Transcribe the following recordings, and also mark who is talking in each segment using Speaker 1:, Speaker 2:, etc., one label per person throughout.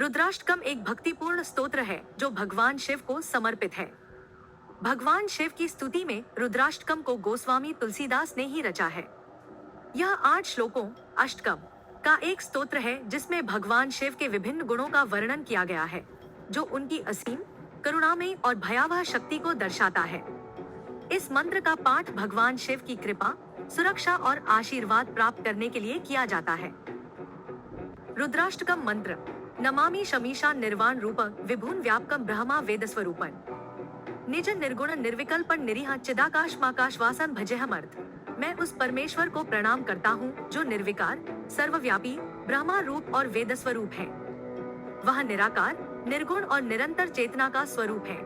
Speaker 1: रुद्राष्टकम एक भक्तिपूर्ण स्तोत्र है जो भगवान शिव को समर्पित है। भगवान शिव की स्तुति में रुद्राष्टकम को गोस्वामी तुलसीदास ने ही रचा है। यह 8 श्लोकों अष्टकम का एक स्तोत्र है जिसमें भगवान शिव के विभिन्न गुणों का वर्णन किया गया है, जो उनकी असीम करुणामयी और भयावह शक्ति को दर्शाता है। इस मंत्र का पाठ भगवान शिव की कृपा, सुरक्षा और आशीर्वाद प्राप्त करने के लिए किया जाता है। रुद्राष्टकम मंत्र। नमामि शमीशा निर्वाण रूपं विभुन व्यापकं ब्रह्मा वेद स्वरूपं निज निर्गुण निर्विकल्पं निरीह चिदाकाशमाकाशवासन भजेहमर्थ। मैं उस परमेश्वर को प्रणाम करता हूँ जो निर्विकार, सर्वव्यापी, ब्रह्मा रूप और वेद स्वरूप है। वह निराकार, निर्गुण और निरंतर चेतना का स्वरूप है।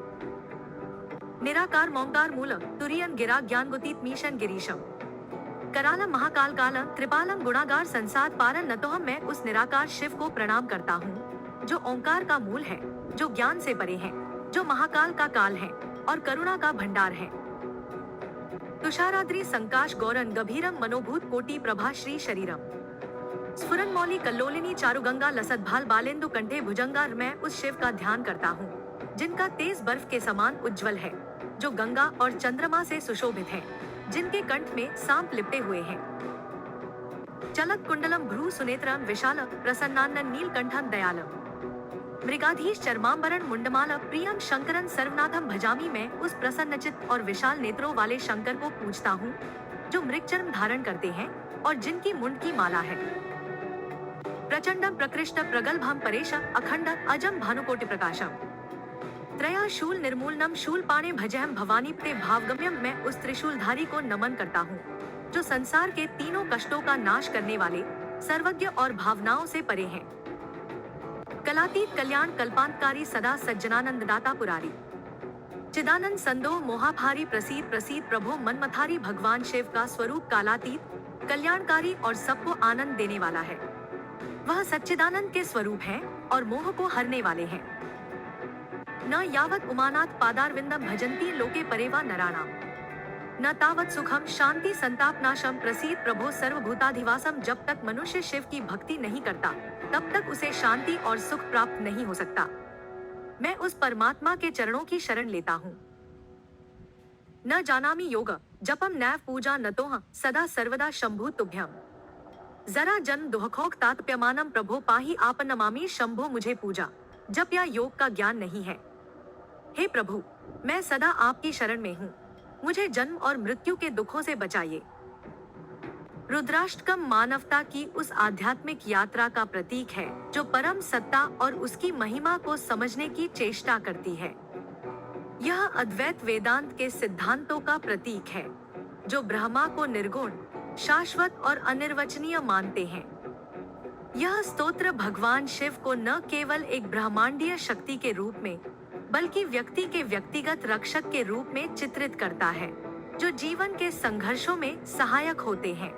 Speaker 1: निराकार मोंकार मूलम तुरीयन गिरा ज्ञानगुतीत मीशन गिरीशम करालम महाकाल कालम कृपालम गुणागार संसार पारन नतोहम। मैं उस निराकार शिव को प्रणाम करता हूँ जो ओंकार का मूल है, जो ज्ञान से परे है, जो महाकाल का काल है और करुणा का भंडार है। तुषाराद्रि संकाश गौरन गभीरम मनोभूत कोटि प्रभा श्री शरीरम स्फुरन मौली कल्लोलिनी चारुगंगा लसत भाल बालेंदु कंठे भुजंगा। मैं उस शिव का ध्यान करता हूँ जिनका तेज बर्फ के समान उज्जवल है, जो गंगा और चंद्रमा से सुशोभित है, जिनके कंठ में सांप लिपटे हुए हैं। चलक कुंडलम भ्रू सुनेत्रम विशाल प्रसन्नानन नीलकंठम दयालम मृगाधीश चर्मांबरण मुंडमाल प्रियम शंकरन सर्वनाथम भजामी। मैं उस प्रसन्नचित्त और विशाल नेत्रों वाले शंकर को पूजता हूँ जो मृगचर्म धारण करते हैं और जिनकी मुंड की माला है। प्रचंडम प्रकृष्ट प्रगल्भम परेश अखंड अजम भानुकोटि प्रकाशम त्रया शूल निर्मूलनम शूल पाणे भजहम भवानी प्ते भावगम्यम। मैं उस त्रिशूलधारी को नमन करता हूँ जो संसार के तीनों कष्टों का नाश करने वाले, सर्वज्ञ और भावनाओं से परे हैं। कलातीत कल्याण कल्पांतकारी सदा सज्जनानंद दाता पुरारी चिदानंद संदोह मोहाभारी प्रसीद प्रसीद प्रभो मनमथारी। भगवान शिव का स्वरूप कालातीत, कल्याणकारी और सबको आनंद देने वाला है। वह सच्चिदानंद के स्वरूप हैं और मोह को हरने वाले हैं। न यावत उमानाथ पादारविंदम भजन्ति लोके परेवा नराणाम न तावत सुखम शांति संतापनाशम प्रसीद प्रभो सर्वभूताधिवासम। जब तक मनुष्य शिव की भक्ति नहीं करता तब तक उसे शांति और सुख प्राप्त नहीं हो सकता। मैं उस परमात्मा के चरणों की शरण लेता हूँ। न जानामि योग जपम नैव पूजा नतोह सदा सर्वदा शंभु तुभ्यम जरा जन दुहखोक तात्प्यमानम प्रभो पाही आप नमामि शंभो। मुझे पूजा जप या योग का ज्ञान नहीं है। हे प्रभु, मैं सदा आपकी शरण में हूँ, मुझे जन्म और मृत्यु के दुखों से बचाइए। रुद्राष्टकम मानवता की उस आध्यात्मिक यात्रा का प्रतीक है जो परम सत्ता और उसकी महिमा को समझने की चेष्टा करती है। यह अद्वैत वेदांत के सिद्धांतों का प्रतीक है जो ब्रह्मा को निर्गुण, शाश्वत और अनिर्वचनीय मानते हैं। यह स्तोत्र भगवान शिव को न केवल एक ब्रह्मांडीय शक्ति के रूप में बल्कि व्यक्ति के व्यक्तिगत रक्षक के रूप में चित्रित करता है जो जीवन के संघर्षों में सहायक होते हैं।